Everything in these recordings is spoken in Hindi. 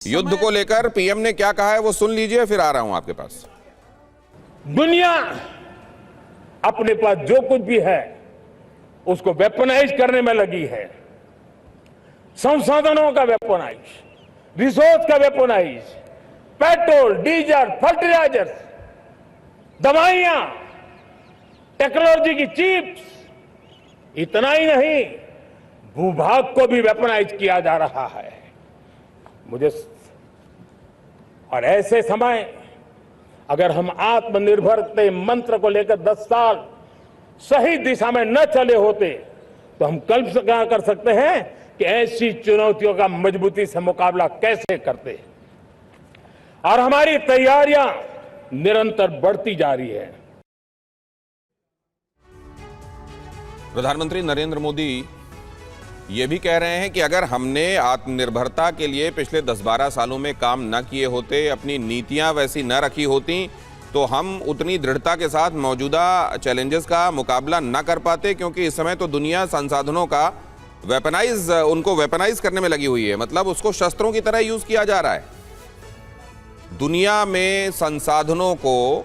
युद्ध को लेकर पीएम ने क्या कहा है वो सुन लीजिए, फिर आ रहा हूं आपके पास। दुनिया अपने पास जो कुछ भी है उसको वेपनाइज करने में लगी है। संसाधनों का वेपनाइज, रिसोर्स का वेपनाइज, पेट्रोल, डीजल, फर्टिलाइजर्स, दवाइयां, टेक्नोलॉजी की चिप्स, इतना ही नहीं भूभाग को भी वेपनाइज किया जा रहा है। और ऐसे समय अगर हम आत्मनिर्भरता मंत्र को लेकर 10 साल सही दिशा में न चले होते तो हम कल्पना कर सकते हैं कि ऐसी चुनौतियों का मजबूती से मुकाबला कैसे करते हैं। और हमारी तैयारियां निरंतर बढ़ती जा रही है। प्रधानमंत्री नरेंद्र मोदी ये भी कह रहे हैं कि अगर हमने आत्मनिर्भरता के लिए पिछले 10-12 सालों में काम न किए होते, अपनी नीतियां वैसी न रखी होती, तो हम उतनी दृढ़ता के साथ मौजूदा चैलेंजेस का मुकाबला न कर पाते, क्योंकि इस समय तो दुनिया संसाधनों का उनको वेपनाइज करने में लगी हुई है। मतलब उसको शस्त्रों की तरह यूज किया जा रहा है। दुनिया में संसाधनों को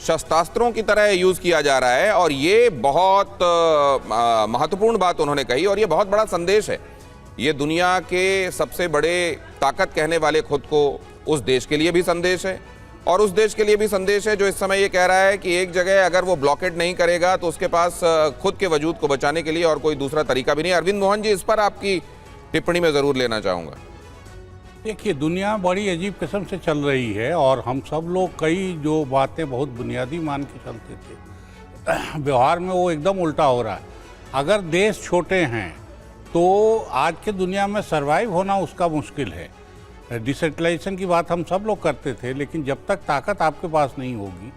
शस्त्रास्त्रों की तरह यूज किया जा रहा है, और ये बहुत महत्वपूर्ण बात उन्होंने कही, और ये बहुत बड़ा संदेश है। ये दुनिया के सबसे बड़े ताकत कहने वाले खुद को उस देश के लिए भी संदेश है, और उस देश के लिए भी संदेश है जो इस समय ये कह रहा है कि एक जगह अगर वो ब्लॉकेट नहीं करेगा तो उसके पास खुद के वजूद को बचाने के लिए और कोई दूसरा तरीका भी नहीं। अरविंद मोहन जी, इस पर आपकी टिप्पणी में जरूर लेना चाहूंगा। देखिए, दुनिया बड़ी अजीब किस्म से चल रही है, और हम सब लोग कई जो बातें बहुत बुनियादी मान के चलते थे, व्यवहार में वो एकदम उल्टा हो रहा है। अगर देश छोटे हैं तो आज के दुनिया में सरवाइव होना उसका मुश्किल है। डिसेंट्रलाइजेशन की बात हम सब लोग करते थे, लेकिन जब तक ताकत आपके पास नहीं होगी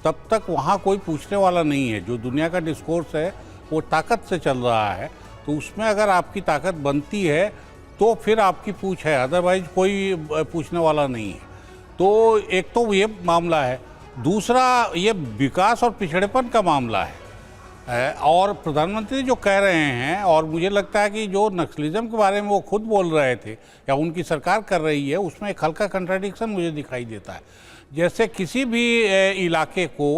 तब तक वहाँ कोई पूछने वाला नहीं है। जो दुनिया का डिस्कोर्स है वो ताकत से चल रहा है, तो उसमें अगर आपकी ताकत बनती है तो फिर आपकी पूछ है, अदरवाइज कोई पूछने वाला नहीं है। तो एक तो ये मामला है, दूसरा ये विकास और पिछड़ेपन का मामला है। और प्रधानमंत्री जो कह रहे हैं, और मुझे लगता है कि जो नक्सलिज्म के बारे में वो खुद बोल रहे थे या उनकी सरकार कर रही है, उसमें एक हल्का कंट्राडिक्शन मुझे दिखाई देता है। जैसे किसी भी इलाके को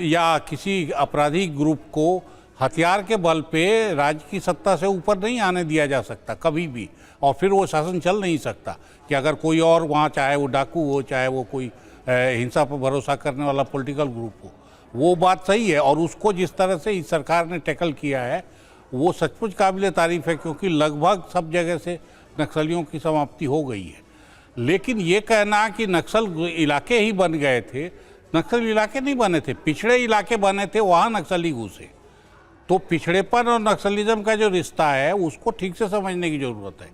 या किसी आपराधिक ग्रुप को हथियार के बल पे राज्य की सत्ता से ऊपर नहीं आने दिया जा सकता कभी भी, और फिर वो शासन चल नहीं सकता कि अगर कोई और वहाँ, चाहे वो डाकू हो, चाहे वो कोई हिंसा पर भरोसा करने वाला पॉलिटिकल ग्रुप हो। वो बात सही है, और उसको जिस तरह से इस सरकार ने टैकल किया है वो सचमुच काबिल तारीफ है, क्योंकि लगभग सब जगह से नक्सलियों की समाप्ति हो गई है। लेकिन ये कहना कि नक्सल इलाके ही बन गए थे, नक्सल इलाके नहीं बने थे, पिछड़े इलाके बने थे, वहाँ नक्सली घुसे। तो पिछड़ेपन और नक्सलिज्म का जो रिश्ता है उसको ठीक से समझने की ज़रूरत है।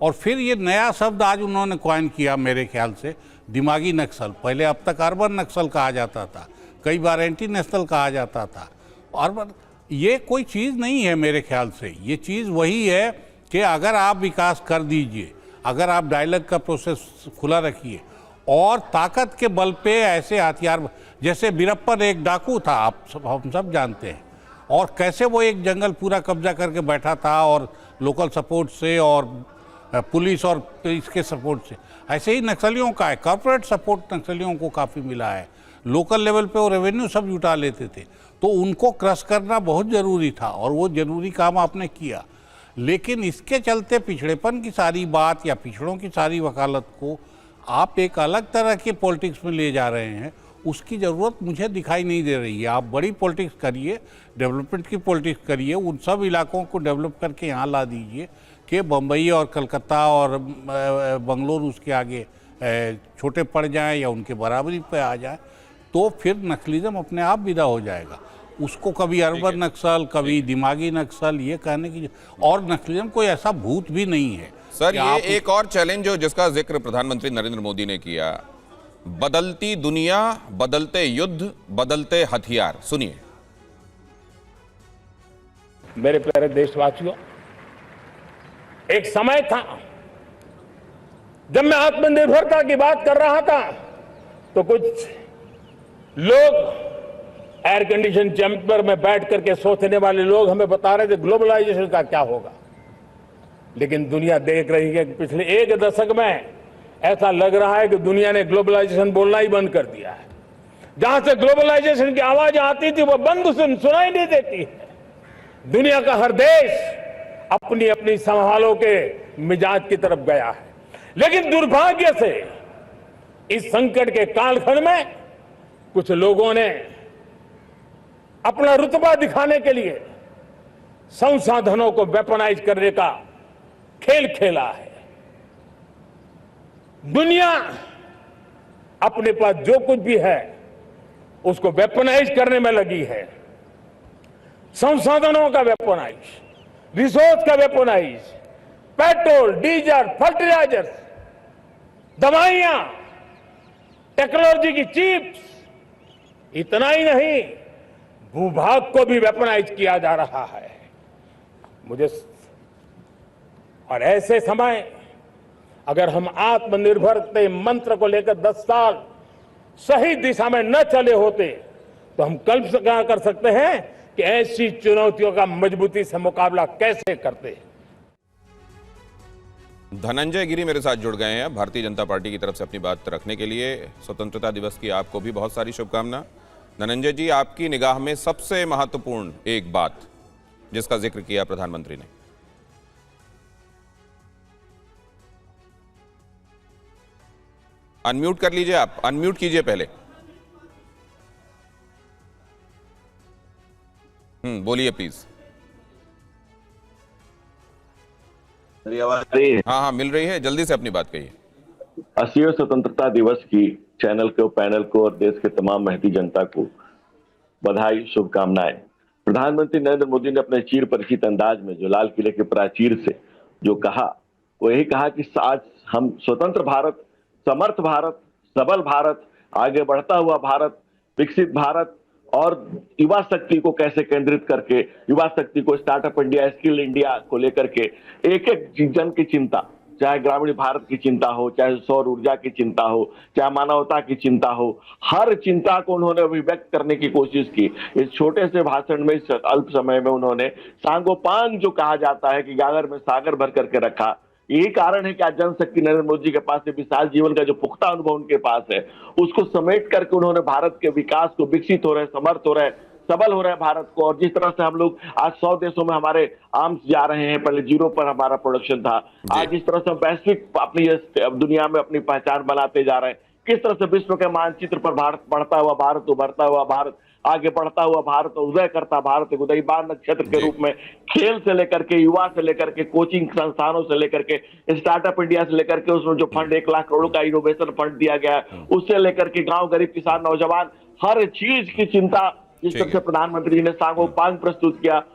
और फिर ये नया शब्द आज उन्होंने कॉइन किया, मेरे ख्याल से दिमागी नक्सल। पहले अब तक अर्बन नक्सल कहा जाता था, कई बार एंटी नेशनल कहा जाता था। अर्बन ये कोई चीज़ नहीं है मेरे ख्याल से। ये चीज़ वही है कि अगर आप विकास कर दीजिए, अगर आप डायलॉग का प्रोसेस खुला रखिए, और ताकत के बल पे ऐसे हथियार, जैसे बीरप्पन एक डाकू था, हम सब जानते हैं, और कैसे वो एक जंगल पूरा कब्जा करके बैठा था, और लोकल सपोर्ट से और पुलिस और इसके सपोर्ट से। ऐसे ही नक्सलियों का है, कॉर्पोरेट सपोर्ट नक्सलियों को काफ़ी मिला है। लोकल लेवल पे वो रेवेन्यू सब जुटा लेते थे, तो उनको क्रश करना बहुत ज़रूरी था, और वो ज़रूरी काम आपने किया। लेकिन इसके चलते पिछड़ेपन की सारी बात या पिछड़ों की सारी वकालत को आप एक अलग तरह के पॉलिटिक्स में ले जा रहे हैं, उसकी ज़रूरत मुझे दिखाई नहीं दे रही है। आप बड़ी पॉलिटिक्स करिए, डेवलपमेंट की पॉलिटिक्स करिए, उन सब इलाकों को डेवलप करके यहाँ ला दीजिए कि बम्बई और कलकत्ता और बंगलोर उसके आगे छोटे पड़ जाएं या उनके बराबरी पे आ जाए, तो फिर नक्सलिज्म अपने आप विदा हो जाएगा। उसको कभी अर्बन नक्सल, कभी दिमागी नक्सल ये कहने की, और नक्सलिज्म कोई ऐसा भूत भी नहीं है। सर, ये एक और चैलेंज जिसका जिक्र प्रधानमंत्री नरेंद्र मोदी ने किया, बदलती दुनिया, बदलते युद्ध, बदलते हथियार। सुनिए। मेरे प्यारे देशवासियों, एक समय था जब मैं आत्मनिर्भरता की बात कर रहा था तो कुछ लोग एयर कंडीशन चैम्बर में बैठ करके सोचने वाले लोग हमें बता रहे थे ग्लोबलाइजेशन का क्या होगा। लेकिन दुनिया देख रही है कि पिछले एक दशक में ऐसा लग रहा है कि दुनिया ने ग्लोबलाइजेशन बोलना ही बंद कर दिया है। जहां से ग्लोबलाइजेशन की आवाज आती थी वो बंद सुनाई नहीं देती है। दुनिया का हर देश अपनी अपनी संभालों के मिजाज की तरफ गया है। लेकिन दुर्भाग्य से इस संकट के कालखंड में कुछ लोगों ने अपना रुतबा दिखाने के लिए संसाधनों को वेपनाइज करने का खेल खेला है। दुनिया अपने पास जो कुछ भी है उसको वेपनाइज करने में लगी है। संसाधनों का वेपनाइज, रिसोर्स का वेपनाइज, पेट्रोल, डीजल, फर्टिलाइजर्स, दवाइयां, टेक्नोलॉजी की चिप्स, इतना ही नहीं भूभाग को भी वेपनाइज किया जा रहा है। और ऐसे समय अगर हम आत्मनिर्भरता मंत्र को लेकर 10 साल सही दिशा में न चले होते तो हम कल्पना कर सकते हैं कि ऐसी चुनौतियों का मजबूती से मुकाबला कैसे करते। धनंजय गिरी मेरे साथ जुड़ गए हैं भारतीय जनता पार्टी की तरफ से अपनी बात रखने के लिए। स्वतंत्रता दिवस की आपको भी बहुत सारी शुभकामना। धनंजय जी, आपकी निगाह में सबसे महत्वपूर्ण एक बात जिसका जिक्र किया प्रधानमंत्री ने। अनम्यूट कर लीजिए, आप अनम्यूट कीजिए पहले। बोलिए प्लीज। हाँ हाँ मिल रही है, जल्दी से अपनी बात कहिए। 80वें स्वतंत्रता दिवस की चैनल को, पैनल को और देश के तमाम मेहनती जनता को बधाई, शुभकामनाएं। प्रधानमंत्री नरेंद्र मोदी ने अपने चिर परिचित अंदाज में जो लाल किले के प्राचीर से जो कहा वो यही कहा कि आज हम स्वतंत्र भारत, समर्थ भारत, सबल भारत, आगे बढ़ता हुआ भारत, विकसित भारत और युवा शक्ति को कैसे केंद्रित करके, युवा शक्ति को स्टार्टअप इंडिया, स्किल इंडिया को लेकर के एक एक जन की चिंता, चाहे ग्रामीण भारत की चिंता हो, चाहे सौर ऊर्जा की चिंता हो, चाहे मानवता की चिंता हो, हर चिंता को उन्होंने अभिव्यक्त करने की कोशिश की। इस छोटे से भाषण में, इस अल्प समय में उन्होंने सांगोपांग जो कहा जाता है कि गागर में सागर भर करके रखा। यही कारण है कि आज जनशक्ति नरेंद्र मोदी जी के पास है, विशाल जीवन का जो पुख्ता अनुभव उनके पास है, उसको समेट करके उन्होंने भारत के विकास को, विकसित हो रहे, समर्थ हो रहे, सबल हो रहे हैं भारत को। और जिस तरह से हम लोग आज 100 देशों में हमारे आर्म्स जा रहे हैं, पहले 0 पर हमारा प्रोडक्शन था, आज जिस तरह से वैश्विक अपनी दुनिया में अपनी पहचान बनाते जा रहे हैं, किस तरह से विश्व के मानचित्र पर भारत बढ़ता हुआ भारत, उभरता हुआ भारत, आगे बढ़ता हुआ भारत, उदय करता भारत, एक उदयमान नक्षत्र के रूप में खेल से लेकर के, युवा से लेकर के, कोचिंग संस्थानों से लेकर के, स्टार्टअप इंडिया से लेकर के, उसमें जो फंड 1 लाख करोड़ का इनोवेशन फंड दिया गया, उससे लेकर के गांव, गरीब, किसान, नौजवान, हर चीज की चिंता जिस तरह से प्रधानमंत्री ने सांगोपांग प्रस्तुत किया,